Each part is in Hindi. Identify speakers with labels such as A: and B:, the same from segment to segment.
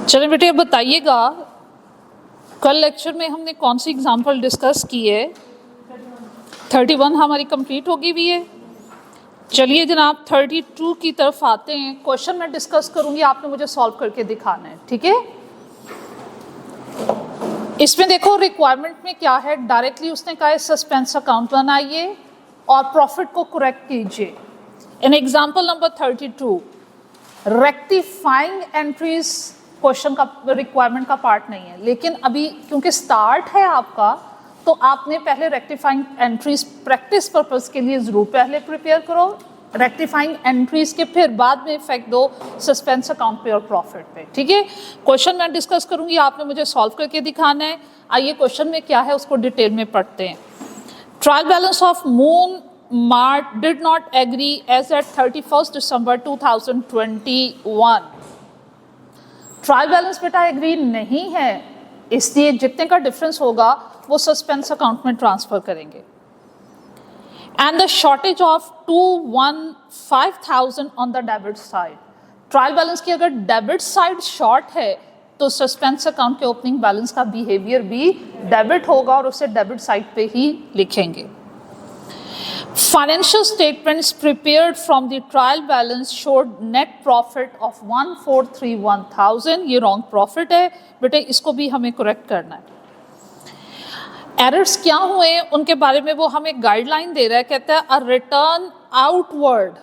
A: चलिए बेटे अब बताइएगा, कल लेक्चर में हमने कौन सी एग्जाम्पल डिस्कस की है। 31 हमारी कंप्लीट होगी भी है। चलिए जनाब 32 की तरफ आते हैं। क्वेश्चन मैं डिस्कस करूंगी, आपने मुझे सॉल्व करके दिखाना है, ठीक है। इसमें देखो रिक्वायरमेंट में क्या है, डायरेक्टली उसने कहा है सस्पेंस अकाउंट बनाइए और प्रॉफिट को करेक्ट कीजिए। In example number 32 rectifying entries question का रिक्वायरमेंट का पार्ट नहीं है, लेकिन अभी क्योंकि स्टार्ट है आपका तो आपने पहले रेक्टिफाइंग एंट्रीज प्रैक्टिस पर्पस के लिए ज़रूर पहले प्रिपेयर करो। रेक्टिफाइंग एंट्रीज के फिर बाद में इफेक्ट दो सस्पेंस अकाउंट पे और प्रॉफिट पे, ठीक है। क्वेश्चन मैं डिस्कस करूंगी, आपने मुझे सॉल्व करके दिखाना है। आइए क्वेश्चन में क्या है उसको डिटेल में पढ़ते हैं। Trial balance of moon mart did not agree as at 31 December 2021। Trial balance बेटा एग्री नहीं है, इसलिए जितने का डिफरेंस होगा वो सस्पेंस अकाउंट में ट्रांसफर करेंगे। And the shortage of 215,000 on the debit side. Trial balance की अगर डेबिट साइड शॉर्ट है तो सस्पेंस अकाउंट के ओपनिंग बैलेंस का बिहेवियर भी डेबिट होगा और उसे डेबिट साइड पे ही लिखेंगे। Financial statements prepared from the trial balance showed net profit of 1,431,000। ये रॉन्ग प्रॉफिट है बेटे, इसको भी हमें करेक्ट करना है। एरर्स क्या हुए उनके बारे में वो हमें गाइडलाइन दे रहा है, कहता है a return outward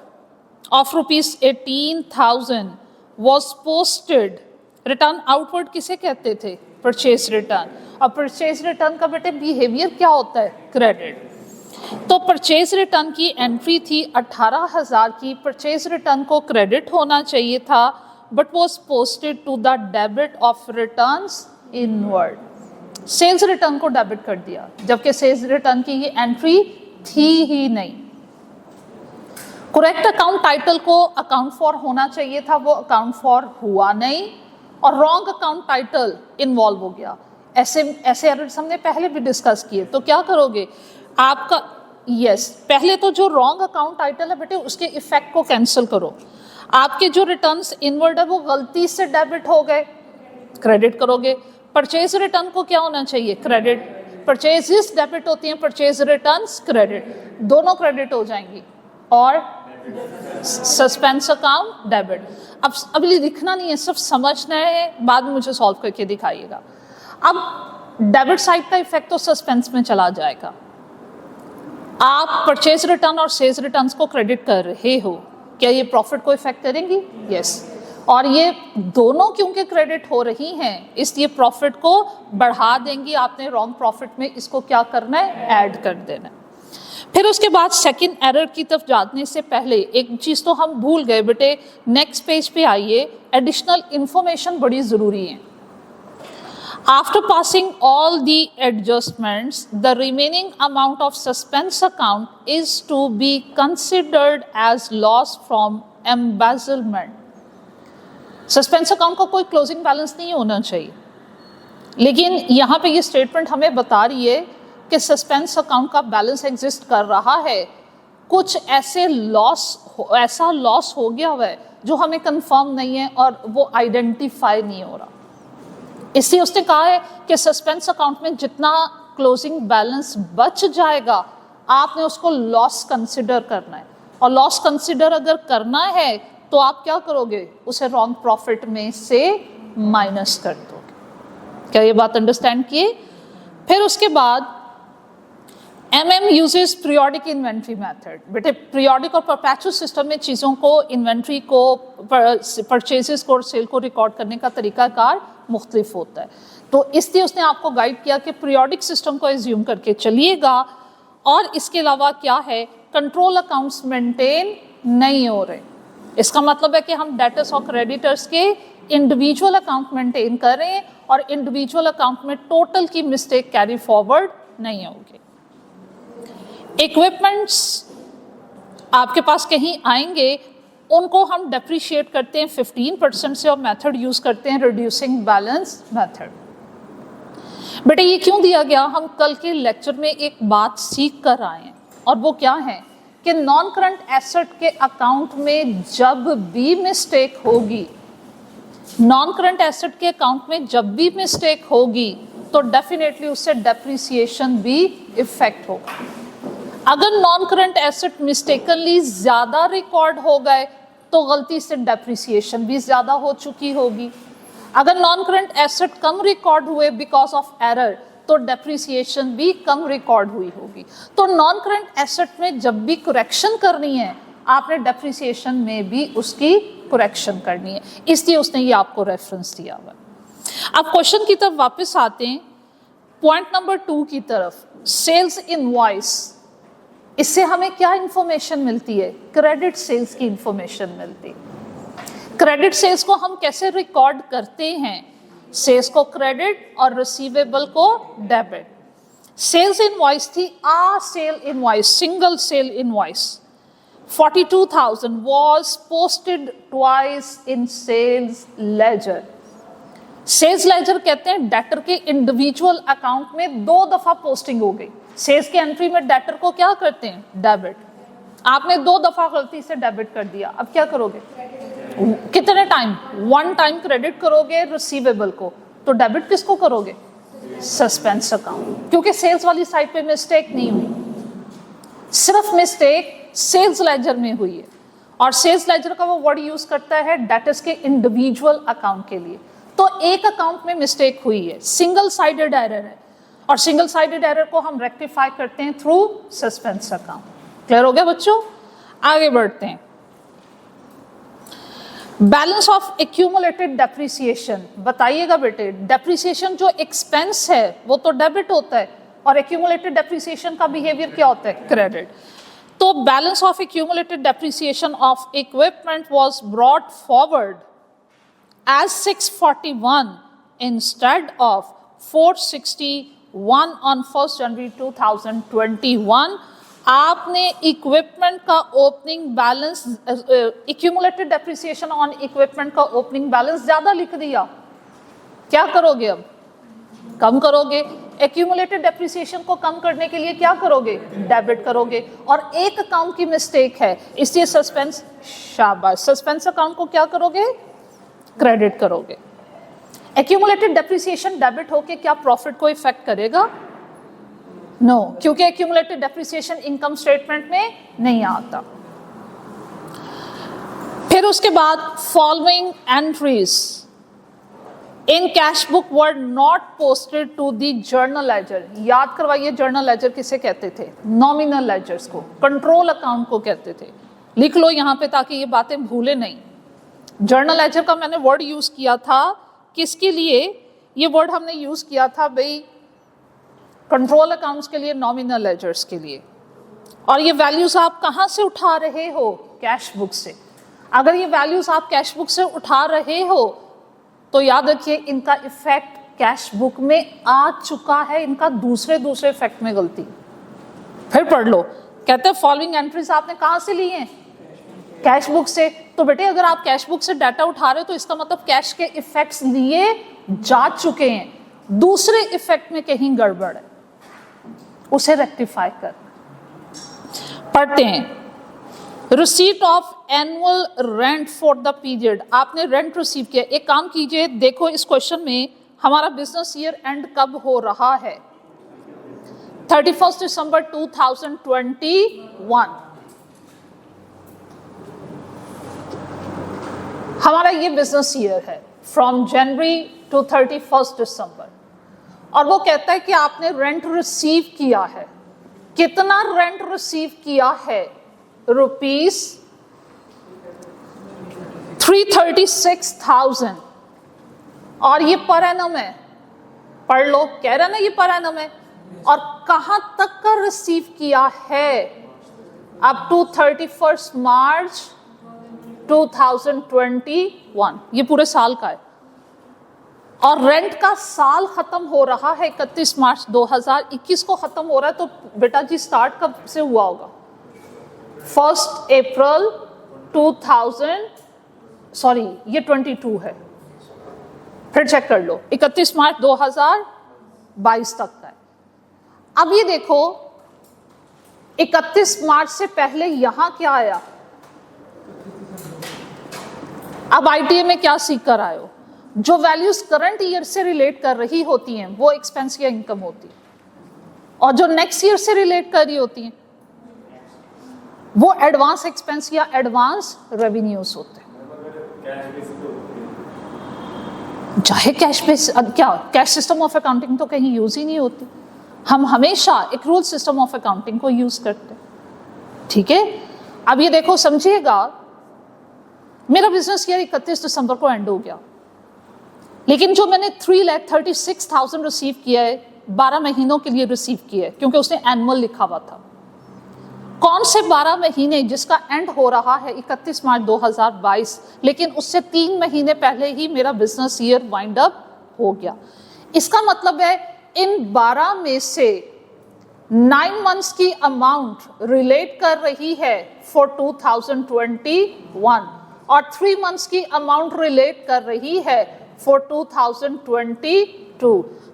A: of ₹18,000 was posted। Return outward किसे कहते थे? Purchase return. और परचेज रिटर्न का बेटे बिहेवियर क्या होता है? क्रेडिट। तो परचेज रिटर्न की एंट्री थी 18,000 की, परचेज रिटर्न को क्रेडिट होना चाहिए था but was posted to the debit of returns inward. Sales return को डेबिट कर दिया जबकि सेल्स रिटर्न की ये एंट्री थी ही नहीं। करेक्ट अकाउंट टाइटल को अकाउंट फॉर होना चाहिए था, वो अकाउंट फॉर हुआ नहीं और रॉन्ग अकाउंट टाइटल इन्वॉल्व हो गया। ऐसे एरर्स हमने पहले भी डिस्कस किए। तो क्या करोगे आपका, पहले तो जो रॉन्ग अकाउंट टाइटल है बेटे उसके इफेक्ट को कैंसिल करो। आपके जो रिटर्न्स इनवर्ड है वो गलती से डेबिट हो गए, क्रेडिट करोगे। परचेज रिटर्न को क्या होना चाहिए? क्रेडिट। परचेजेस डेबिट होती हैं, परचेज रिटर्न्स क्रेडिट, दोनों क्रेडिट हो जाएंगी और सस्पेंस अकाउंट डेबिट। अब अभी लिखना नहीं है, सिर्फ समझना है, बाद में मुझे सॉल्व करके दिखाइएगा। अब डेबिट साइड का इफेक्ट तो सस्पेंस में चला जाएगा। आप परचेज रिटर्न और सेल्स रिटर्न्स को क्रेडिट कर रहे हो, क्या ये प्रॉफिट को इफेक्ट करेंगी? यस। और ये दोनों क्योंकि क्रेडिट हो रही हैं इसलिए प्रॉफिट को बढ़ा देंगी। आपने रॉन्ग प्रॉफिट में इसको क्या करना है? ऐड कर देना है। फिर उसके बाद सेकंड एरर की तरफ जाने से पहले एक चीज़ तो हम भूल गए बेटे, नेक्स्ट पेज पे आइए। एडिशनल इंफॉर्मेशन बड़ी ज़रूरी है। After passing all the adjustments, the remaining amount of suspense account is to be considered as loss from embezzlement। Suspense account का कोई क्लोजिंग बैलेंस नहीं होना चाहिए, लेकिन यहाँ पे ये स्टेटमेंट हमें बता रही है कि सस्पेंस अकाउंट का बैलेंस एग्जिस्ट कर रहा है, कुछ ऐसा लॉस हो गया हुआ है जो हमें कंफर्म नहीं है और वो आइडेंटिफाई नहीं हो रहा। इसलिए उसने कहा है कि सस्पेंस अकाउंट में जितना क्लोजिंग बैलेंस बच जाएगा आपने उसको लॉस कंसिडर करना है, और लॉस कंसिडर अगर करना है तो आप क्या करोगे? उसे रॉन्ग प्रॉफिट में से माइनस कर दोगे। क्या ये बात अंडरस्टैंड किए? फिर उसके बाद MM uses periodic inventory method. बेटे पीरियोडिक और परपेचुअल सिस्टम में चीज़ों को, इन्वेंट्री को, परचेजेस को और सेल को रिकॉर्ड करने का तरीकाकार मुख्तलिफ होता है। तो इसलिए उसने आपको गाइड किया कि पीरियोडिक सिस्टम को एज्यूम करके चलिएगा। और इसके अलावा क्या है, कंट्रोल अकाउंट्स मेंटेन नहीं हो रहे। इसका मतलब है कि हम डेटर्स और क्रेडिटर्स के इंडिविजुअल अकाउंट मेंटेन करें और इंडिविजुअल अकाउंट में टोटल की मिस्टेक कैरी फॉरवर्ड नहीं होगी। इक्विपमेंट्स आपके पास कहीं आएंगे, उनको हम डेप्रिशिएट करते हैं 15% से और मेथड यूज करते हैं रिड्यूसिंग बैलेंस मेथड। बेटे ये क्यों दिया गया? हम कल के लेक्चर में एक बात सीख कर आए हैं और वो क्या है कि नॉन करंट एसेट के अकाउंट में जब भी मिस्टेक होगी नॉन करंट एसेट के अकाउंट में जब भी मिस्टेक होगी तो डेफिनेटली उससे डेप्रिसिएशन भी इफेक्ट होगा। अगर नॉन करंट एसेट मिस्टेकनली ज्यादा रिकॉर्ड हो गए तो गलती से डेप्रिसिएशन भी ज्यादा हो चुकी होगी। अगर नॉन करंट एसेट कम रिकॉर्ड हुए बिकॉज ऑफ एरर तो डेप्रिसिएशन भी कम रिकॉर्ड हुई होगी। तो नॉन करंट एसेट में जब भी करेक्शन करनी है आपने डेप्रिसिएशन में भी उसकी करेक्शन करनी है, इसलिए उसने ये आपको रेफरेंस दिया हुआ। अब क्वेश्चन की तरफ वापस आते हैं, पॉइंट नंबर 2 की तरफ, सेल्स इनवॉइस। इससे हमें क्या इंफॉर्मेशन मिलती है? क्रेडिट सेल्स की इंफॉर्मेशन मिलती है। क्रेडिट सेल्स को हम कैसे रिकॉर्ड करते हैं? सेल्स को क्रेडिट और रिसीवेबल को डेबिट। सेल्स इनवॉइस थी आ sale invoice, single sale invoice 42,000 was posted twice in sales ledger। Sales ledger कहते हैं डेटर के इंडिविजुअल अकाउंट में 2 दफा पोस्टिंग हो गई। सेल्स के एंट्री में डेटर को क्या करते हैं? डेबिट। आपने 2 दफा गलती से डेबिट कर दिया, अब क्या करोगे? कितने टाइम? 1 टाइम क्रेडिट करोगे रिसीवेबल को, तो डेबिट किसको करोगे? सस्पेंस अकाउंट, क्योंकि सेल्स वाली साइड पे मिस्टेक नहीं हुई, सिर्फ मिस्टेक सेल्स लेजर में हुई है। और सेल्स लेजर का वो वर्ड यूज करता है डेटर्स के इंडिविजुअल अकाउंट के लिए। तो एक अकाउंट में मिस्टेक हुई है, सिंगल साइडेड एरर है, और सिंगल साइडेड एरर को हम रेक्टिफाई करते हैं थ्रू सस्पेंस अकाउंट। क्लियर हो गया बच्चों? आगे बढ़ते हैं। Balance of accumulated depreciation. बताइएगा बेटे, डेप्रिसिएशन जो एक्सपेंस है वो तो डेबिट होता है, और एक्यूमुलेटेड डेप्रिसिएशन का बिहेवियर क्या होता है? क्रेडिट। तो balance of accumulated depreciation of equipment was brought forward as 641 instead of 461 on 1 January 2021। आपने इक्विपमेंट का opening balance, accumulated depreciation on equipment का ओपनिंग बैलेंस ज्यादा लिख दिया। क्या करोगे अब? कम करोगे। एक्यूमुलेटेड डेप्रिसिएशन को कम करने के लिए क्या करोगे? डेबिट करोगे। और एक अकाउंट की मिस्टेक है, इसलिए सस्पेंस, शाबाश, सस्पेंस अकाउंट को क्या करोगे? क्रेडिट करोगे। एक्यूमुलेटेड डेप्रिसिएशन डेबिट होके क्या प्रॉफिट को इफेक्ट करेगा? नो, क्योंकि एक्यूमुलेटेड डेप्रिसिएशन इनकम स्टेटमेंट में नहीं आता। फिर उसके बाद following entries in cash book were not posted to the journal ledger. याद करवाइए, जर्नल लेजर किसे कहते थे? नॉमिनल लेजर्स को, कंट्रोल अकाउंट को कहते थे। लिख लो यहाँ पे ताकि ये बातें भूले नहीं। जर्नल लेजर का मैंने वर्ड यूज किया था, किसके लिए? ये वर्ड हमने यूज किया था भाई कंट्रोल अकाउंट्स के लिए, नॉमिनल लेजर्स के लिए। और ये वैल्यूज आप कहाँ से उठा रहे हो? कैश बुक से। अगर ये वैल्यूज आप कैश बुक से उठा रहे हो तो याद रखिए इनका इफेक्ट कैश बुक में आ चुका है, इनका दूसरे इफेक्ट में गलती। फिर पढ़ लो, कहते हैं फॉलोइंग एंट्रीज आपने कहाँ से ली हैं? कैश बुक से। तो बेटे अगर आप कैश बुक से डाटा उठा रहे हो तो इसका मतलब कैश के इफेक्ट्स लिए जा चुके हैं, दूसरे इफेक्ट में कहीं गड़बड़ है, उसे रेक्टिफाई कर। पढ़ते हैं, receipt of annual rent for the period. आपने रेंट रिसीव किया। एक काम कीजिए, देखो इस क्वेश्चन में हमारा बिजनेस ईयर एंड कब हो रहा है? 31 दिसंबर 2021। हमारा ये बिजनेस ईयर है फ्रॉम जनवरी टू 31 दिसंबर। और वो कहता है कि आपने रेंट रिसीव किया है। कितना रेंट रिसीव किया है? रुपीस 336,000। और ये पर एनम है, पढ़ लो, कह रहा ना ये पर एनम है। और कहां तक का रिसीव किया है? अप टू 31 मार्च 2021, ये पूरे साल का है। और रेंट का साल खत्म हो रहा है 31 मार्च 2021 को खत्म हो रहा है। तो बेटा जी स्टार्ट कब से हुआ होगा? 1 अप्रैल 2000, सॉरी ये 22 है, फिर चेक कर लो, 31 मार्च 2022 तक का है। अब ये देखो 31 मार्च से पहले यहां क्या आया? अब आईटीए में क्या सीख कर आए हो? जो वैल्यूज करंट ईयर से रिलेट कर रही होती हैं वो एक्सपेंस या इनकम होती है, और जो नेक्स्ट ईयर से रिलेट कर रही होती हैं वो एडवांस एक्सपेंस या एडवांस रेवेन्यूज होते हैं। चाहे कैश बेस, क्या कैश सिस्टम ऑफ अकाउंटिंग तो कहीं यूज ही नहीं होती, हम हमेशा एक्रूअल सिस्टम ऑफ अकाउंटिंग को यूज करते हैं। ठीक है, अब ये देखो समझिएगा, मेरा बिजनेस ईयर 31 दिसंबर को एंड हो गया, लेकिन जो मैंने 3,36,000 रिसीव किया है 12 महीनों के लिए रिसीव किया है, क्योंकि उसने एनुअल लिखा हुआ था। कौन से 12 महीने जिसका एंड हो रहा है 31 मार्च 2022, लेकिन उससे 3 महीने पहले ही मेरा बिजनेस ईयर वाइंड अप हो गया। इसका मतलब है इन 12 में से 9 मंथ्स की अमाउंट रिलेट कर रही है फॉर 2021 और 3 मंथ्स की अमाउंट रिलेट कर रही है फॉर 2022।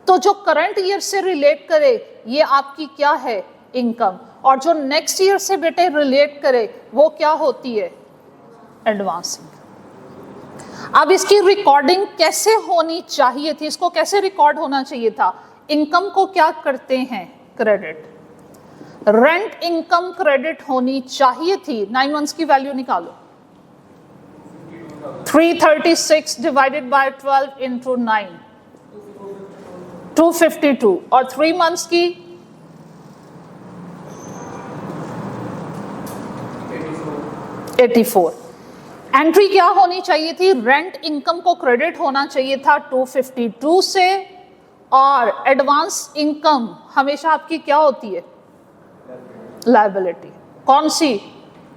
A: तो जो करंट ईयर से रिलेट करे ये आपकी क्या है, इनकम, और जो नेक्स्ट ईयर से बेटे रिलेट करे वो क्या होती है, एडवांस। अब इसकी रिकॉर्डिंग कैसे होनी चाहिए थी, इसको कैसे रिकॉर्ड होना चाहिए था? इनकम को क्या करते हैं, क्रेडिट। रेंट इनकम क्रेडिट होनी चाहिए थी। 9 मंथ्स की वैल्यू निकालो, 336 डिवाइडेड बाय 12 इंटू 9, 252, और 3 मंथ्स की 84। एंट्री क्या होनी चाहिए थी, रेंट इनकम को क्रेडिट होना चाहिए था 252 से, और एडवांस इनकम हमेशा आपकी क्या होती है, लायबिलिटी। कौन सी,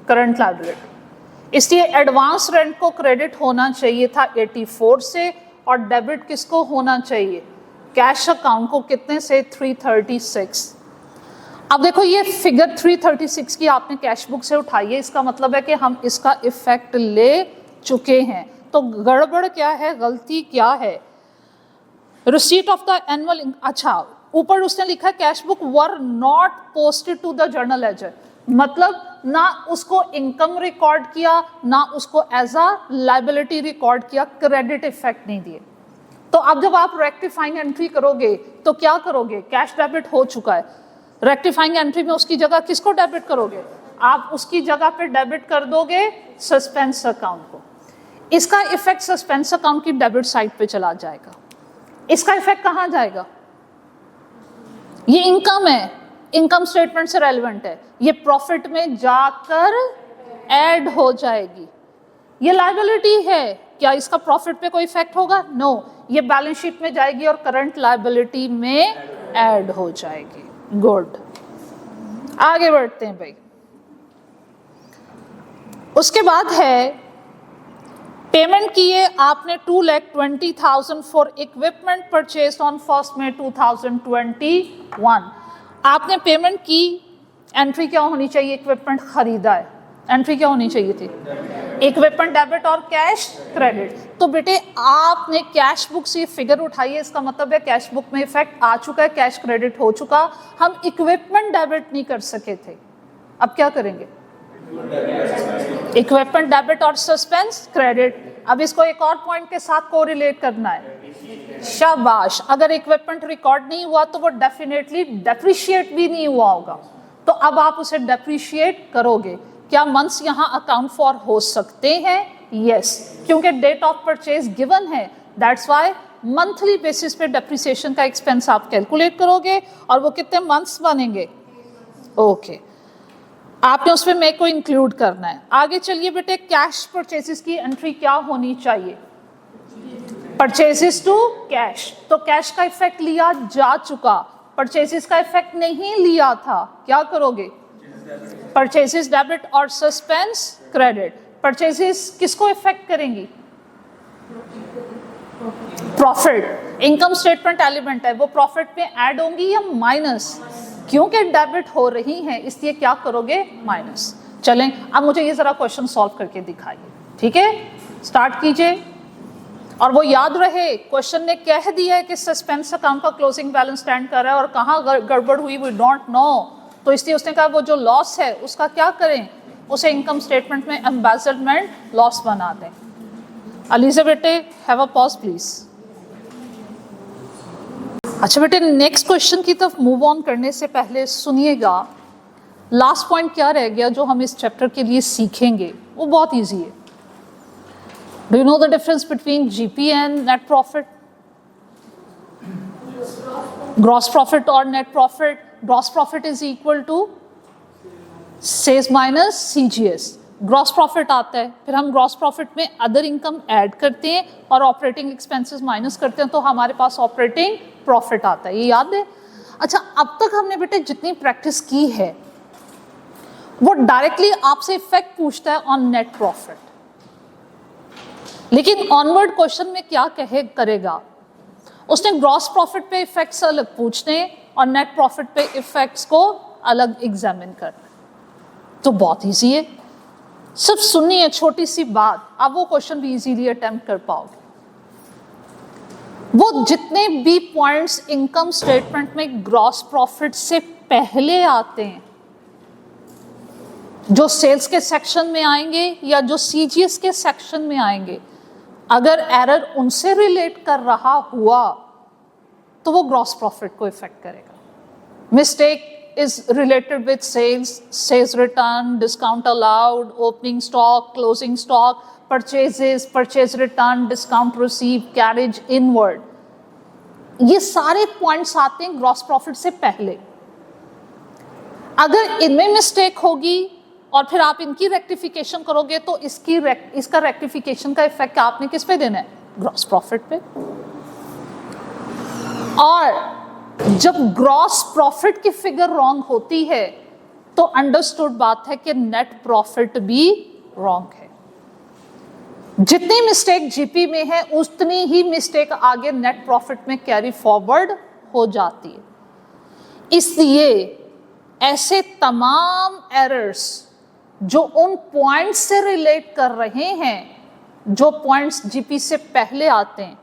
A: करंट लायबिलिटी। इसलिए एडवांस रेंट को क्रेडिट होना चाहिए था 84 से, और डेबिट किसको होना चाहिए, कैश अकाउंट को, कितने से, 336। अब देखो ये फिगर 336 की आपने कैश बुक से उठाई है, इसका मतलब है कि हम इसका इफेक्ट ले चुके हैं। तो गड़बड़ क्या है, गलती क्या है, रिसीट ऑफ द एनुअल, अच्छा ऊपर उसने लिखा है cash book were not posted to the journal ledger, मतलब ना उसको इनकम रिकॉर्ड किया ना उसको एज अ लायबिलिटी रिकॉर्ड किया, क्रेडिट इफेक्ट नहीं दिए। तो अब जब आप रेक्टिफाइंग एंट्री करोगे तो क्या करोगे, कैश डेबिट हो चुका है, रेक्टिफाइंग एंट्री में उसकी जगह किसको डेबिट करोगे, आप उसकी जगह पे डेबिट कर दोगे सस्पेंस अकाउंट को। इसका इफेक्ट सस्पेंस अकाउंट की डेबिट साइड पे चला जाएगा। इसका इफेक्ट कहाँ जाएगा, ये इनकम है, इनकम स्टेटमेंट से रेलेवेंट है, ये प्रॉफिट में जाकर ऐड हो जाएगी। ये लायबिलिटी है, क्या इसका प्रॉफिट पे कोई इफेक्ट होगा, नो, ये बैलेंस शीट में जाएगी और करंट लायबिलिटी में ऐड हो जाएगी। गुड, आगे बढ़ते हैं भाई। उसके बाद है पेमेंट किए आपने 2,20,000 फॉर इक्विपमेंट परचेज ऑन 1 मई 2021। आपने पेमेंट की, एंट्री क्या होनी चाहिए, इक्विपमेंट खरीदा है, एंट्री क्या होनी चाहिए थी, इक्विपमेंट डेबिट और कैश क्रेडिट। तो बेटे आपने कैश बुक से फिगर उठाई है, इसका मतलब है कैश बुक में इफेक्ट आ चुका है, कैश क्रेडिट हो चुका, हम इक्विपमेंट डेबिट नहीं कर सके थे, अब क्या करेंगे, इक्विपमेंट डेबिट और सस्पेंस क्रेडिट। अब इसको एक और पॉइंट के साथ कोरिलेट करना है, शाबाश। अगर इक्विपमेंट रिकॉर्ड नहीं हुआ तो वो डेफिनेटली डेप्रिशिएट भी नहीं हुआ होगा, तो अब आप उसे डेप्रिशिएट करोगे। क्या मंथ्स यहाँ अकाउंट फॉर हो सकते हैं, यस, क्योंकि डेट ऑफ परचेज गिवन है, दैट्स व्हाई मंथली बेसिस पे डेप्रिसिएशन का एक्सपेंस आप कैलकुलेट करोगे, और वो कितने मंथ्स बनेंगे, ओके, आपने उसमें मेरे को इंक्लूड करना है। आगे चलिए बेटे, कैश परचेजेस की एंट्री क्या होनी चाहिए, परचेजेस टू कैश। तो कैश का इफेक्ट लिया जा चुका, परचेजेस का इफेक्ट नहीं लिया था, क्या करोगे, परचेजेस डेबिट और सस्पेंस क्रेडिट। परचेजेस किसको इफेक्ट करेंगी, प्रॉफिट, इनकम स्टेटमेंट एलिमेंट है, वो प्रॉफिट में ऐड होंगी या माइनस, क्योंकि डेबिट हो रही हैं इसलिए क्या करोगे, माइनस। चलें अब मुझे ये जरा क्वेश्चन सॉल्व करके दिखाइए, ठीक है, स्टार्ट कीजिए। और वो याद रहे, क्वेश्चन ने कह दिया है कि सस्पेंस अकाउंट का क्लोजिंग बैलेंस स्टैंड कर रहा है और कहाँ गड़बड़ हुई वी डोंट नो, तो इसलिए उसने कहा वो जो लॉस है उसका क्या करें, उसे इनकम स्टेटमेंट में एम्बेसडमेंट लॉस बना दें। अलीजा बेटे हैव अ पॉज प्लीज। अच्छा बेटे, नेक्स्ट क्वेश्चन की तरफ मूव ऑन करने से पहले सुनिएगा, लास्ट पॉइंट क्या रह गया जो हम इस चैप्टर के लिए सीखेंगे, वो बहुत इजी है। Do you know the difference between GP and net profit? Gross profit और net profit. Gross profit is equal to sales minus CGS. Gross profit आता है, फिर हम ग्रॉस प्रॉफिट में अदर इनकम ऐड करते हैं और ऑपरेटिंग एक्सपेंसेस माइनस करते हैं, तो हमारे पास ऑपरेटिंग प्रॉफिट आता है। ये याद है? अच्छा, अब तक हमने बेटे जितनी प्रैक्टिस की है वो डायरेक्टली आपसे इफेक्ट पूछता है ऑन नेट प्रॉफिट, लेकिन ऑनवर्ड क्वेश्चन में क्या करेगा, उसने ग्रॉस प्रॉफिट पे इफेक्ट्स अलग पूछने और नेट प्रॉफिट पे इफेक्ट्स को अलग एग्जामिन करना। तो बहुत इजी है, सिर्फ सुनिए छोटी सी बात, आप वो क्वेश्चन भी इजीली अटेम्प्ट कर पाओगे। वो जितने भी पॉइंट्स इनकम स्टेटमेंट में ग्रॉस प्रॉफिट से पहले आते हैं, जो सेल्स के सेक्शन में आएंगे या जो सीजीएस के सेक्शन में आएंगे, अगर एरर उनसे रिलेट कर रहा हुआ तो वो ग्रॉस प्रॉफिट को इफेक्ट करेगा। Mistake is related with sales return, discount allowed, opening stock, closing stock, purchases, purchase return, discount received, carriage inward, ये सारे पॉइंट्स आते हैं ग्रॉस प्रॉफिट से पहले। अगर इनमें मिस्टेक होगी और फिर आप इनकी रेक्टिफिकेशन करोगे तो इसका रेक्टिफिकेशन का इफेक्ट आपने किस पे देना है? ग्रॉस प्रॉफिट पे। और जब ग्रॉस प्रॉफिट की फिगर रॉन्ग होती है तो अंडरस्टूड बात है कि नेट प्रॉफिट भी रॉन्ग है। जितनी मिस्टेक जीपी में है उतनी ही मिस्टेक आगे नेट प्रॉफिट में कैरी फॉरवर्ड हो जाती है। इसलिए ऐसे तमाम एरर्स जो उन पॉइंट्स से रिलेट कर रहे हैं, जो पॉइंट्स जीपी से पहले आते हैं,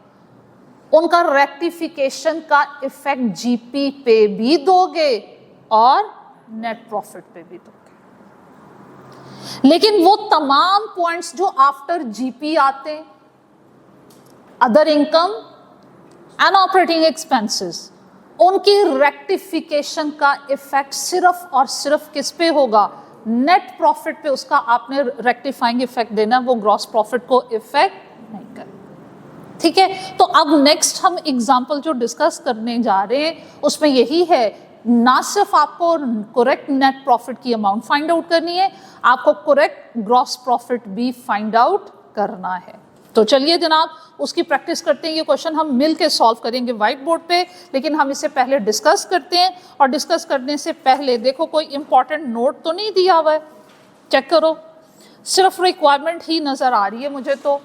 A: उनका रेक्टिफिकेशन का इफेक्ट जीपी पे भी दोगे और नेट प्रॉफिट पे भी दोगे। लेकिन वो तमाम पॉइंट्स जो आफ्टर जीपी आते हैं, other income and operating expenses, उनकी रेक्टिफिकेशन का इफेक्ट सिर्फ और सिर्फ किस पे होगा? नेट प्रॉफिट पे। उसका आपने रेक्टिफाइंग इफेक्ट देना, वो ग्रॉस प्रॉफिट को इफेक्ट नहीं करेगा। ठीक है, तो अब नेक्स्ट हम एग्जाम्पल जो डिस्कस करने जा रहे हैं उसमें यही है, ना सिर्फ आपको करेक्ट नेट प्रॉफिट की अमाउंट फाइंड आउट करनी है, आपको करेक्ट ग्रॉस प्रॉफिट भी फाइंड आउट करना है। तो चलिए जनाब उसकी प्रैक्टिस करते हैं। ये क्वेश्चन हम मिल के सॉल्व करेंगे व्हाइट बोर्ड पे, लेकिन हम इससे पहले डिस्कस करते हैं। और डिस्कस करने से पहले देखो कोई इंपॉर्टेंट नोट तो नहीं दिया हुआ है, चेक करो, सिर्फ रिक्वायरमेंट ही नजर आ रही है मुझे। तो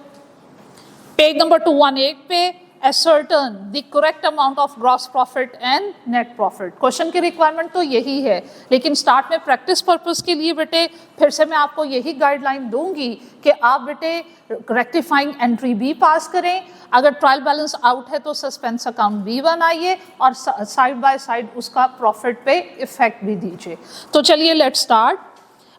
A: पेज नंबर 218 पे ascertain the correct amount of gross profit and net profit। Question की रिक्वायरमेंट तो यही है, लेकिन स्टार्ट में प्रैक्टिस पर्पस के लिए बेटे फिर से मैं आपको यही गाइडलाइन दूंगी कि आप बेटे रेक्टिफाइंग एंट्री भी पास करें, अगर ट्रायल बैलेंस आउट है तो सस्पेंस अकाउंट भी बनाइए और साइड बाय साइड उसका प्रॉफिट पे इफेक्ट भी दीजिए। तो चलिए let's start.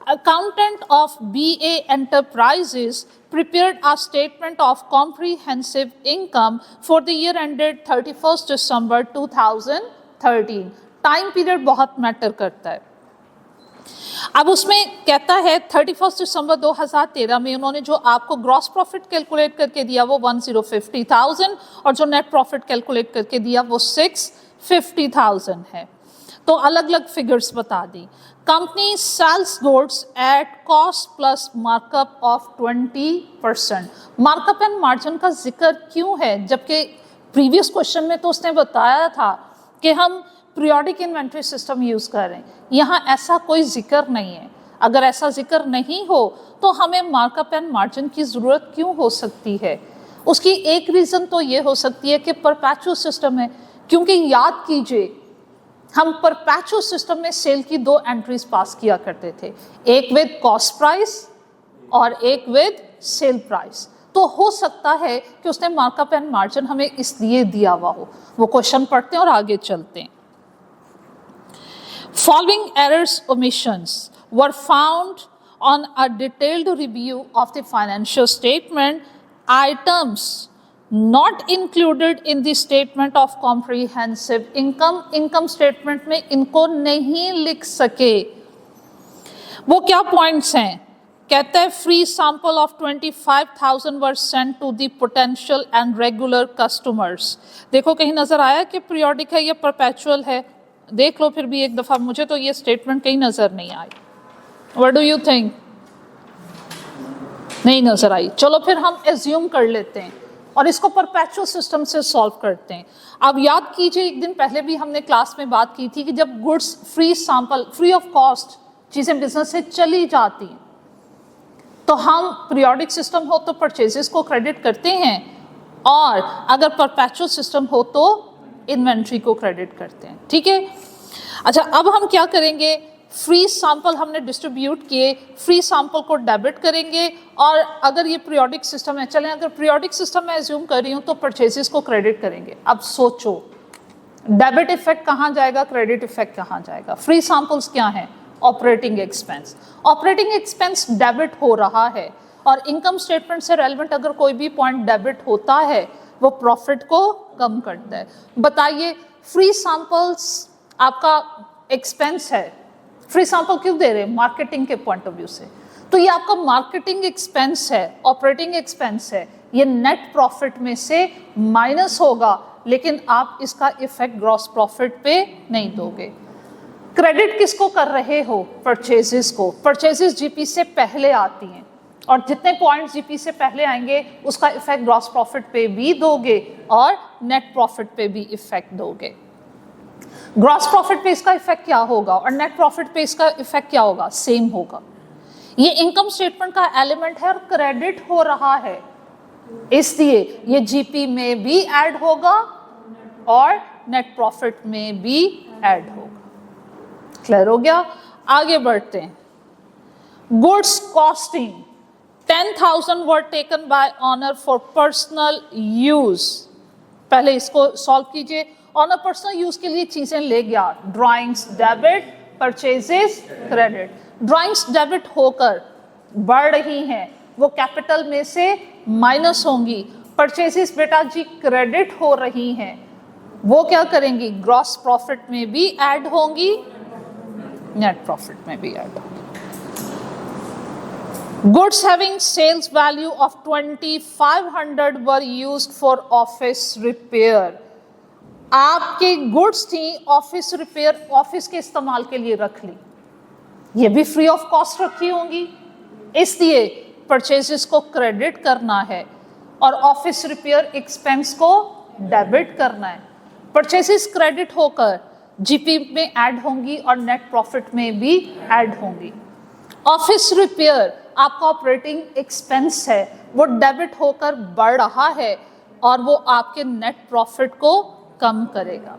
A: Accountant of BA Enterprises prepared a statement of comprehensive income for the year ended 31st December 2013। Time period बहुत मैटर करता है। अब उसमें कहता है 31 दिसंबर 2013 में उन्होंने जो आपको ग्रॉस प्रॉफिट कैलकुलेट करके दिया वो 1050,000 और जो नेट प्रॉफिट कैलकुलेट करके दिया वो 650,000 है। तो अलग अलग फिगर्स बता दी। Company sales goods at cost plus markup of 20%। Markup and margin का जिक्र क्यों है, जबकि प्रीवियस क्वेश्चन में तो उसने बताया था कि हम पीरियोडिक इन्वेंट्री सिस्टम यूज कर रहे हैं। यहाँ ऐसा कोई जिक्र नहीं है। अगर ऐसा जिक्र नहीं हो तो हमें मार्कअप एंड मार्जिन की ज़रूरत क्यों हो सकती है? उसकी एक रीज़न तो ये हो सकती है कि परपेचुअल सिस्टम है, क्योंकि याद कीजिए हम परपेचुअल सिस्टम में सेल की दो एंट्रीज पास किया करते थे, एक विद कॉस्ट प्राइस और एक विद सेल प्राइस। तो हो सकता है कि उसने मार्कअप एंड मार्जिन हमें इसलिए दिया हुआ हो। वो क्वेश्चन पढ़ते हैं और आगे चलते हैं। Following errors omissions were found on a detailed review of the financial statement items not included in the statement of comprehensive income, income statement में इनको नहीं लिख सके। वो क्या पॉइंट्स हैं? कहता है free sample of 25,000 were sent to the potential and regular customers. देखो कहीं नजर आया कि पीरियोडिक है या परपेचुअल है? देख लो फिर भी एक दफा, मुझे तो ये स्टेटमेंट कहीं नजर नहीं आई। What do you think? नहीं नजर आई। चलो फिर हम एज्यूम कर लेते हैं और इसको परपेचुअल सिस्टम से सॉल्व करते हैं। अब याद कीजिए एक दिन पहले भी हमने क्लास में बात की थी कि जब goods free sample, free of cost चीजें बिजनेस से चली जाती हैं तो हम पीरियोडिक सिस्टम हो तो परचेजेस को क्रेडिट करते हैं, और अगर परपेचुअल सिस्टम हो तो इन्वेंट्री को क्रेडिट करते हैं। ठीक है, अच्छा अब हम क्या करेंगे? फ्री सैंपल हमने डिस्ट्रीब्यूट किए, फ्री सैंपल को डेबिट करेंगे, और अगर ये पीरियोडिक सिस्टम है, चलें अगर पीरियोडिक सिस्टम में एज्यूम कर रही हूँ तो परचेजेस को क्रेडिट करेंगे। अब सोचो डेबिट इफेक्ट कहाँ जाएगा, क्रेडिट इफेक्ट कहाँ जाएगा? फ्री सैंपल्स क्या हैं? Operating expense. Operating expense debit हो रहा है, और इनकम स्टेटमेंट से रेलेवेंट अगर कोई भी पॉइंट डेबिट होता है वो प्रॉफिट को कम करता है। बताइए फ्री सैंपल्स आपका एक्सपेंस है, फ्री सैंपल क्यों दे रहे हैं? मार्केटिंग के पॉइंट ऑफ व्यू से। तो ये आपका मार्केटिंग एक्सपेंस है, ऑपरेटिंग एक्सपेंस है, ये नेट प्रॉफिट में से माइनस होगा, लेकिन आप इसका इफेक्ट ग्रॉस प्रॉफिट पे नहीं दोगे। क्रेडिट किसको कर रहे हो? परचेजेस को। परचेजेस जीपी से पहले आती हैं, और जितने पॉइंट्स जीपी से पहले आएंगे उसका इफेक्ट ग्रॉस प्रॉफिट पे भी दोगे और नेट प्रॉफिट पे भी इफेक्ट दोगे। ग्रॉस प्रॉफिट पे इसका इफेक्ट क्या होगा और नेट प्रॉफिट पे इसका इफेक्ट क्या होगा? सेम होगा। ये इनकम स्टेटमेंट का एलिमेंट है और क्रेडिट हो रहा है, इसलिए ये जीपी में भी ऐड होगा और नेट प्रॉफिट में भी ऐड होगा। क्लियर हो गया? आगे बढ़ते हैं। Goods costing 10,000 were taken by honour for personal use. पहले इसको सॉल्व कीजिए। ऑनर पर्सनल यूज के लिए चीजें ले गया, drawings debit, purchases credit. Drawings debit होकर बढ़ रही हैं, वो कैपिटल में से माइनस होंगी। परचेजेस बेटा जी क्रेडिट हो रही हैं, वो क्या करेंगी? ग्रॉस प्रॉफिट में भी ऐड होंगी, नेट प्रॉफिट में भी ऐड होंगी। Goods having sales value of 2,500 were used for office repair. आपके गुड्स थी ऑफिस रिपेयर, ऑफिस के इस्तेमाल के लिए रख ली, ये भी फ्री ऑफ कॉस्ट रखी होंगी, इसलिए परचेजेस को क्रेडिट करना है और ऑफिस रिपेयर एक्सपेंस को डेबिट करना है। परचेजेस क्रेडिट होकर जीपी में ऐड होंगी और नेट प्रॉफिट में भी ऐड होंगी। ऑफिस रिपेयर आपका ऑपरेटिंग एक्सपेंस है, वो डेबिट होकर बढ़ रहा है और वो आपके नेट प्रॉफिट को कम करेगा।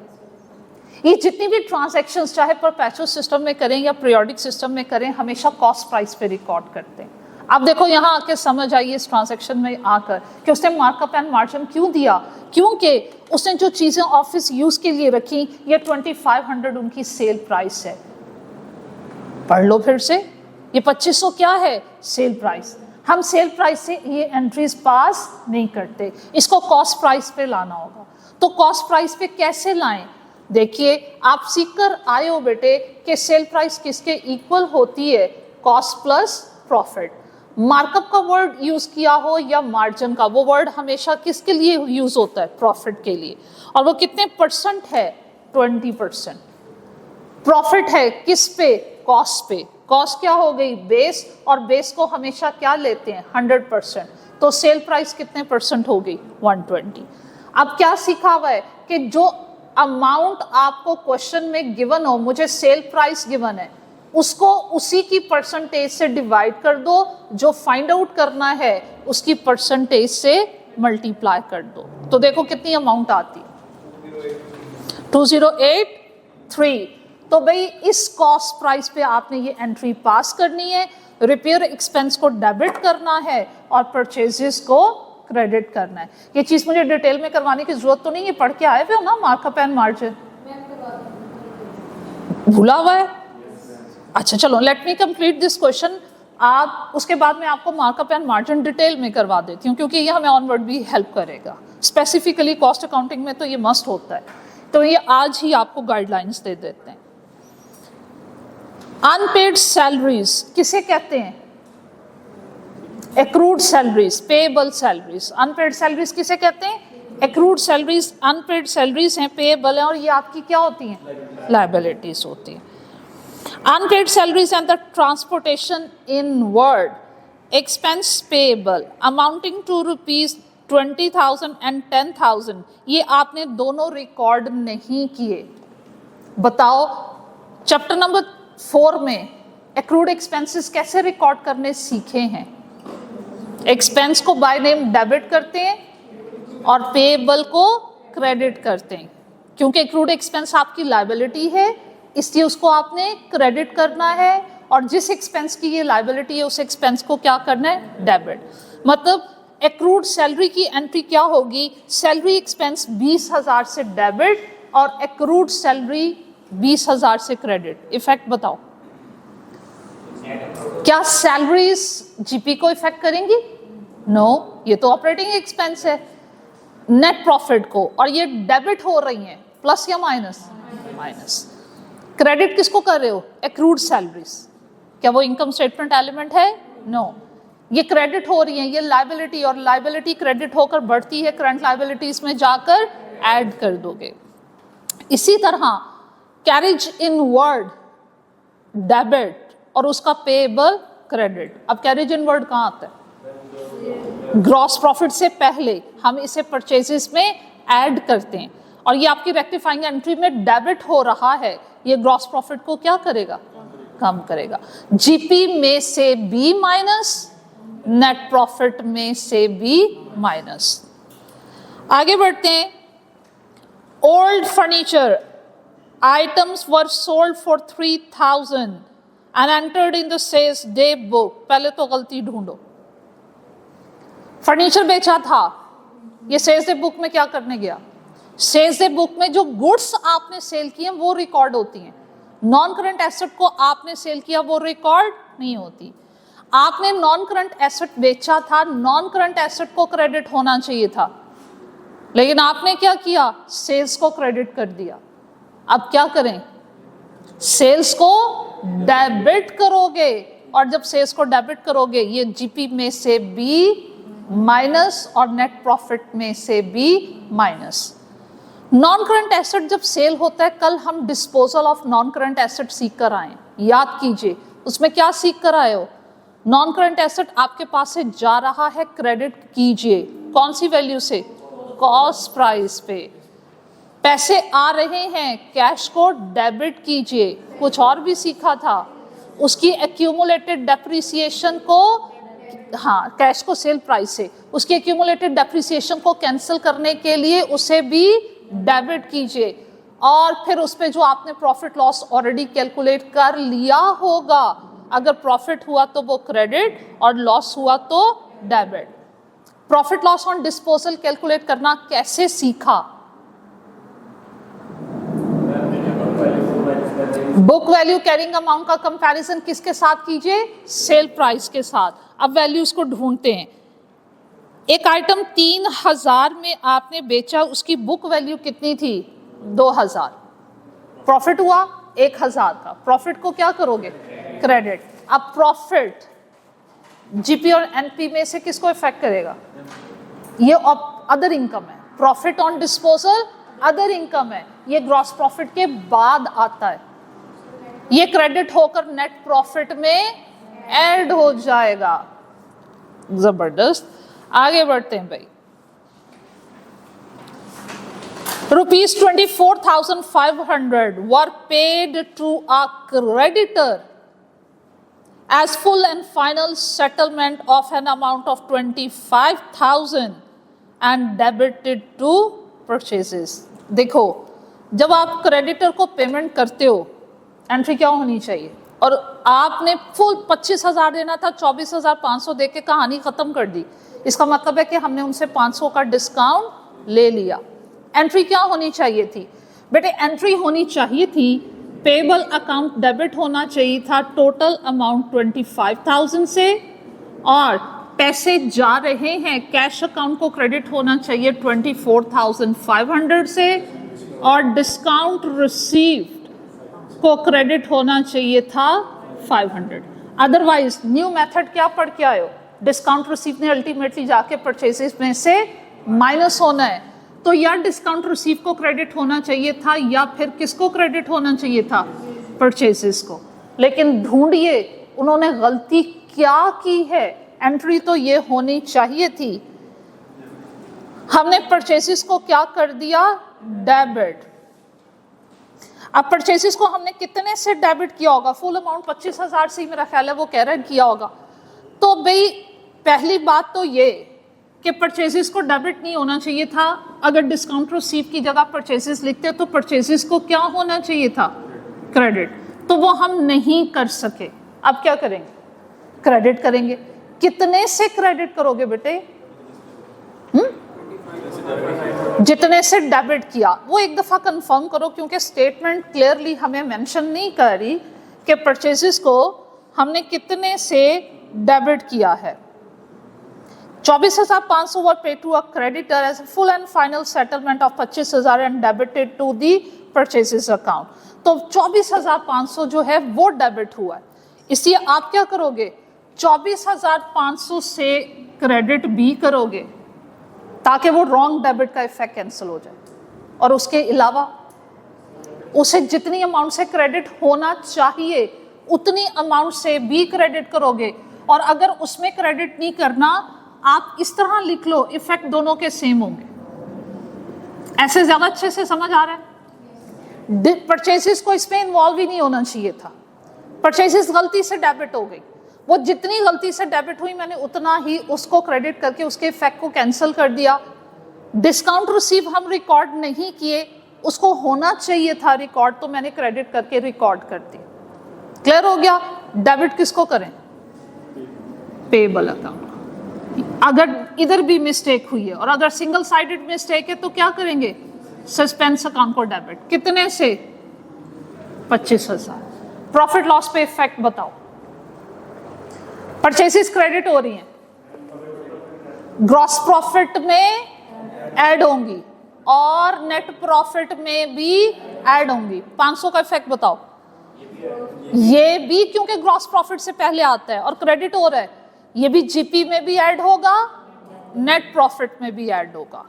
A: ये जितनी भी ट्रांजैक्शंस चाहे परपेचुअल सिस्टम में करें या पीरियोडिक सिस्टम में करें, हमेशा कॉस्ट प्राइस पे रिकॉर्ड करते हैं। अब देखो यहाँ आके समझ आइए इस ट्रांजैक्शन में आकर कि उसने मार्कअप एंड मार्जिन क्यों दिया, क्योंकि उसने जो चीजें ऑफिस यूज के लिए रखी ये 2,500 उनकी सेल प्राइस है। पढ़ लो फिर से, ये 2,500 क्या है? Sale price. हम सेल प्राइस से ये एंट्रीज पास नहीं करते, इसको कॉस्ट प्राइस पे लाना होगा। तो कॉस्ट प्राइस पे कैसे लाएं? देखिए आप सीख कर आए हो बेटे कि सेल प्राइस किसके इक्वल होती है? Cost plus profit. मार्कअप का वर्ड यूज किया हो या मार्जिन का, वो वर्ड हमेशा किसके लिए यूज होता है? प्रॉफिट के लिए। और वो कितने परसेंट है? 20%। प्रॉफिट है किस पे? कॉस्ट पे। कॉस्ट क्या हो गई? बेस, और बेस को हमेशा क्या लेते हैं? 100%। तो सेल प्राइस कितने परसेंट हो गई? 120। अब क्या सीखा हुआ है कि जो अमाउंट आपको क्वेश्चन में गिवन हो, मुझे सेल प्राइस गिवन है, उसको उसी की परसेंटेज से डिवाइड कर दो, जो फाइंड आउट करना है उसकी परसेंटेज से मल्टीप्लाई कर दो। तो देखो कितनी अमाउंट आती है? 2083। तो भाई इस कॉस्ट प्राइस पे आपने ये एंट्री पास करनी है, रिपेयर एक्सपेंस को डेबिट करना है और परचेजेस को क्रेडिट करना है। ये चीज मुझे डिटेल में करवाने की जरूरत तो नहीं है, पढ़ के आए हुए हो ना मार्कअप एंड मार्जिन? भूला हुआ है? अच्छा चलो, let me complete this question आप उसके बाद में आपको मार्कअप एंड मार्जिन डिटेल में करवा देती हूँ, क्योंकि ये हमें ऑनवर्ड भी हेल्प करेगा। स्पेसिफिकली कॉस्ट अकाउंटिंग में तो ये मस्ट होता है, तो ये आज ही आपको गाइडलाइंस दे देते हैं। अनपेड सैलरीज किसे कहते हैं? Accrued salaries, payable salaries. Unpaid salaries किसे कहते हैं? Accrued salaries. अनपेड सैलरीज हैं, पेएबल है, और ये आपकी क्या होती हैं? लायबिलिटीज होती हैं। Unpaid salaries and the transportation inward expense payable amounting to rupees 20,000 and 10,000, ये आपने दोनों रिकॉर्ड नहीं किए। बताओ चैप्टर नंबर 4 में एक्रूड एक्सपेंसेस कैसे रिकॉर्ड करने सीखे हैं? एक्सपेंस को बाय नेम डेबिट करते हैं और पेएबल को क्रेडिट करते हैं, क्योंकि एक्रूड एक्सपेंस आपकी लायबिलिटी है, इसलिए उसको आपने क्रेडिट करना है, और जिस एक्सपेंस की ये लायबिलिटी है उस एक्सपेंस को क्या करना है? डेबिट। मतलब एक्रूड सैलरी की एंट्री क्या होगी? सैलरी एक्सपेंस 20,000 से डेबिट और एक्रूड सैलरी 20,000 से क्रेडिट। इफेक्ट बताओ, क्या सैलरीज जीपी को इफेक्ट करेंगी? नो, ये तो ऑपरेटिंग एक्सपेंस है। नेट प्रॉफिट को, और ये डेबिट हो रही हैं, प्लस या माइनस? माइनस। क्रेडिट किसको कर रहे हो? Accrued salaries. क्या वो इनकम स्टेटमेंट एलिमेंट है? नो, ये क्रेडिट हो रही है, ये लायबिलिटी, और लायबिलिटी क्रेडिट होकर बढ़ती है, करंट लायबिलिटीज में जाकर ऐड कर दोगे। इसी तरह कैरेज इन वर्ड डेबिट और उसका पेएबल क्रेडिट। अब कैरेज इन वर्ड कहाँ आता है? ग्रॉस प्रॉफिट से पहले हम इसे परचेजेस में ऐड करते हैं, और ये आपकी रेक्टिफाइंग एंट्री में डेबिट हो रहा है, ये ग्रॉस प्रॉफिट को क्या करेगा? कम करेगा। जीपी में से बी माइनस, नेट प्रॉफिट में से बी माइनस। आगे बढ़ते हैं। Old furniture items were sold for 3,000 and entered in the sales day book. पहले तो गलती ढूंढो। फर्नीचर बेचा था, ये सेल्स डे बुक में क्या करने गया? सेल्स डे बुक में जो गुड्स आपने सेल किए वो रिकॉर्ड होती हैं। नॉन करंट एसेट को आपने सेल किया वो रिकॉर्ड नहीं होती। आपने नॉन करंट एसेट बेचा था, नॉन करंट एसेट को क्रेडिट होना चाहिए था, लेकिन आपने क्या किया? सेल्स को क्रेडिट कर दिया। अब क्या करें? सेल्स को डेबिट करोगे, और जब सेल्स को डेबिट करोगे ये जीपी में से बी माइनस और नेट प्रॉफिट में से बी माइनस। नॉन करंट एसेट जब सेल होता है, कल हम disposal of non current asset सीख कर आए, याद कीजिए। उसमें क्या सीख कर आए हो? नॉन करंट एसेट आपके पास से जा रहा है, क्रेडिट कीजिए। कौन सी वैल्यू से? कॉस्ट प्राइस पे। पैसे आ रहे हैं, कैश को डेबिट कीजिए। कुछ और भी सीखा था, उसकी एक्यूमुलेटेड डेप्रिसिएशन को, हाँ, कैश को सेल प्राइस से, उसकी एक्यूमुलेटेड डेप्रिसिएशन को कैंसिल करने के लिए उसे भी डेबिट कीजिए, और फिर उस पे जो आपने प्रॉफिट लॉस ऑलरेडी कैलकुलेट कर लिया होगा, अगर प्रॉफिट हुआ तो वो क्रेडिट और लॉस हुआ तो debit. Profit loss on disposal calculate करना कैसे सीखा? बुक वैल्यू कैरिंग अमाउंट का कंपैरिजन किसके साथ कीजिए? सेल प्राइस के साथ। अब वैल्यूज को ढूंढते हैं। एक आइटम 3,000 में आपने बेचा, उसकी बुक वैल्यू कितनी थी? 2,000। प्रॉफिट हुआ 1,000 का। प्रॉफिट को क्या करोगे? क्रेडिट। अब प्रॉफिट जीपी और एनपी में से किसको इफेक्ट करेगा? ये अदर इनकम है। Profit on disposal other income है, ये ग्रॉस प्रॉफिट के बाद आता है। ये क्रेडिट होकर नेट प्रॉफिट में ऐड हो जाएगा। जबरदस्त। आगे बढ़ते हैं भाई। ₹24,500 were paid to a creditor as full and final settlement of an amount of 25,000 and debited to purchases। देखो, जब आप क्रेडिटर को पेमेंट करते हो, एंट्री क्या होनी चाहिए? और आपने फुल 25,000 देना था, 24,500 दे के कहानी खत्म कर दी। इसका मतलब है कि हमने उनसे 500 का डिस्काउंट ले लिया। एंट्री क्या होनी चाहिए थी? बेटे एंट्री होनी चाहिए थी पेबल अकाउंट डेबिट होना चाहिए था टोटल अमाउंट 25,000 से, और पैसे जा रहे हैं कैश अकाउंट को क्रेडिट होना चाहिए 24,500 से, और डिस्काउंट रिसीव्ड को क्रेडिट होना चाहिए था 500। अदरवाइज न्यू मेथड क्या पढ़ के आए हो, डिस्काउंट रिसीव ने अल्टीमेटली जाके परचेसेस में से माइनस होना है, तो या डिस्काउंट रिसीव को क्रेडिट होना चाहिए था या फिर किसको क्रेडिट होना चाहिए था, परचेसेस को। लेकिन ढूंढिए उन्होंने गलती क्या की है, एंट्री तो ये होनी चाहिए थी, हमने परचेसेस को क्या कर दिया, डेबिट। अब परचेसेस को हमने कितने से डेबिट किया होगा, फुल अमाउंट 25,000 से ही मेरा ख्याल है वो कह रहा है किया होगा। तो भाई पहली बात तो ये कि परचेसेस को डेबिट नहीं होना चाहिए था, अगर डिस्काउंट रिसीव की जगह परचेसेस लिखते तो परचेसेस को क्या होना चाहिए था, क्रेडिट। तो वो हम नहीं कर सके, अब क्या करेंगे, क्रेडिट करेंगे। कितने से क्रेडिट करोगे बेटे, जितने से डेबिट किया वो एक दफा कंफर्म करो, क्योंकि स्टेटमेंट क्लियरली हमें मेंशन नहीं कर रही कि परचेसेस को हमने कितने से डेबिट किया है। 24,500 were paid to a creditor as a full and final settlement of 25,000 and debited to the purchases account। तो 24,500 जो है वो डेबिट हुआ है, इसलिए आप क्या करोगे, 24,500 से क्रेडिट भी करोगे ताकि वो रॉन्ग डेबिट का इफेक्ट कैंसिल हो जाए, और उसके अलावा उसे जितनी अमाउंट से क्रेडिट होना चाहिए उतनी अमाउंट से भी क्रेडिट करोगे। और अगर उसमें क्रेडिट नहीं करना, आप इस तरह लिख लो, इफेक्ट दोनों के सेम होंगे। ऐसे ज्यादा अच्छे से समझ आ रहा है। परचेसेस को इसमें इन्वॉल्व ही नहीं होना चाहिए था, परचेसेस गलती से डेबिट हो गई, वो जितनी गलती से डेबिट हुई मैंने उतना ही उसको क्रेडिट करके उसके इफेक्ट को कैंसिल कर दिया। डिस्काउंट रिसीव हम रिकॉर्ड नहीं किए, उसको होना चाहिए था रिकॉर्ड, तो मैंने क्रेडिट करके रिकॉर्ड कर दिया। क्लियर हो गया। डेबिट किसको करें, पेबल अकाउंट। अगर इधर भी मिस्टेक हुई है और अगर सिंगल साइडेड मिस्टेक है तो क्या करेंगे, सस्पेंस अकाउंट को डेबिट। कितने से, 25,000। प्रॉफिट लॉस पे इफेक्ट बताओ, परचेसेस क्रेडिट हो रही हैं, ग्रॉस प्रॉफिट में ऐड होंगी और नेट प्रॉफिट में भी ऐड होंगी। 500 का इफेक्ट बताओ, ये भी क्योंकि ग्रॉस प्रॉफिट से पहले आता है और क्रेडिट हो रहा है, ये भी जीपी में भी ऐड होगा, नेट प्रॉफिट में भी ऐड होगा।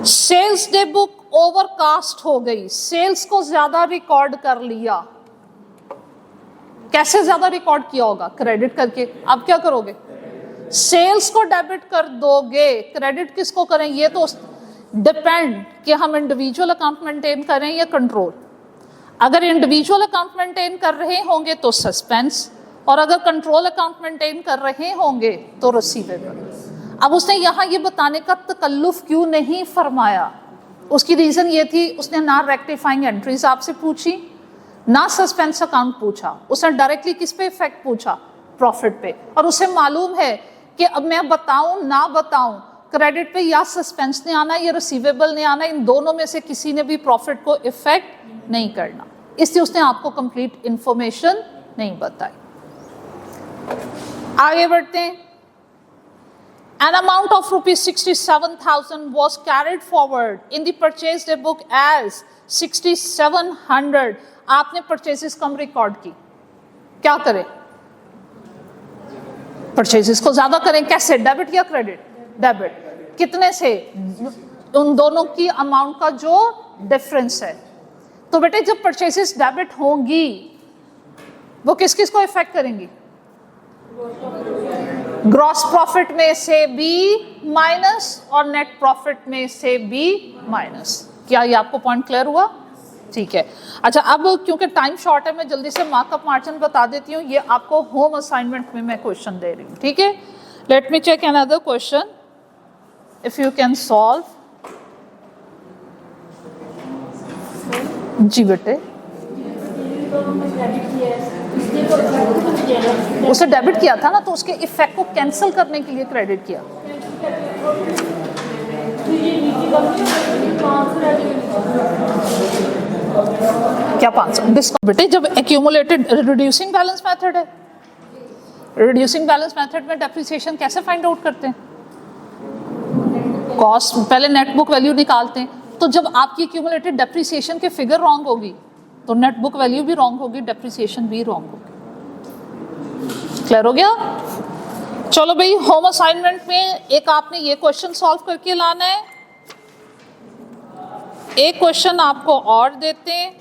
A: सेल्स डे बुक ओवरकास्ट हो गई, सेल्स को ज्यादा रिकॉर्ड कर लिया। कैसे ज्यादा रिकॉर्ड किया होगा, क्रेडिट करके। अब क्या करोगे, सेल्स को डेबिट कर दोगे, क्रेडिट किसको करें, ये तो डिपेंड कि हम इंडिविजुअल अकाउंट मेंटेन करें या कंट्रोल। अगर इंडिविजुअल अकाउंट मेंटेन कर रहे होंगे तो सस्पेंस, और अगर कंट्रोल अकाउंट मेंटेन कर रहे होंगे तो रिसीवेबल। अब उसने यहाँ ये बताने का तकल्लुफ क्यों नहीं फरमाया, उसकी रीजन ये थी, उसने ना रेक्टिफाइंग एंट्रीज आपसे पूछी, ना सस्पेंस अकाउंट पूछा, उसने डायरेक्टली किस पे इफेक्ट पूछा, प्रॉफिट पे। और उसे मालूम है कि अब मैं बताऊं ना बताऊं, क्रेडिट पे या सस्पेंस ने आना या रिसीवेबल ने आना, इन दोनों में से किसी ने भी प्रॉफिट को इफेक्ट नहीं करना, इसलिए उसने आपको कंप्लीट इंफॉर्मेशन नहीं बताई। आगे बढ़ते हैं। An amount of ₹67,000 was carried forward in the purchase day book as 6,700। आपने परचेसेस कम रिकॉर्ड की, क्या करें, परचेसेस को ज्यादा करें। कैसे, डेबिट या क्रेडिट, डेबिट। कितने से, उन दोनों की अमाउंट का जो डिफरेंस है। तो बेटे जब परचेसेस डेबिट होंगी वो किस किस को इफेक्ट करेंगी, ग्रॉस प्रॉफिट में से भी माइनस और नेट प्रॉफिट में से भी माइनस। क्या ये आपको पॉइंट क्लियर हुआ, ठीक है। अच्छा, अब क्योंकि टाइम शॉर्ट है मैं जल्दी से मार्कअप मार्जिन बता देती हूँ, ये आपको होम असाइनमेंट में मैं क्वेश्चन दे रही हूँ, ठीक है। Let me check another question if you can solve. जी बेटे, उसे डेबिट किया था ना, तो उसके इफेक्ट को कैंसिल करने के लिए क्रेडिट किया। क्या 500 डिस्काउंट बेटे, जब एक्यूमुलेटेड रिड्यूसिंग बैलेंस मेथड है, रिड्यूसिंग बैलेंस मेथड में डेप्रिसिएशन कैसे फाइंड आउट करते हैं? कॉस्ट पहले नेट बुक वैल्यू निकालते हैं, तो जब आपकी एक्यूमुलेटेड डेप्रिसिएशन के फिगर रॉन्ग होगी तो नेट बुक वैल्यू भी रॉन्ग होगी, डेप्रिसिएशन भी रॉन्ग होगी। क्लियर हो गया? चलो भाई, होम असाइनमेंट में एक आपने ये क्वेश्चन सॉल्व करके लाना है, एक क्वेश्चन आपको और देते हैं,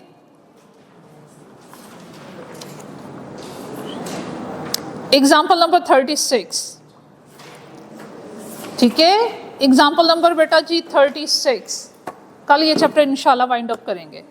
A: एग्जाम्पल नंबर 36, ठीक है? एग्जाम्पल नंबर बेटा जी 36, कल ये चैप्टर इंशाल्लाह वाइंड अप करेंगे।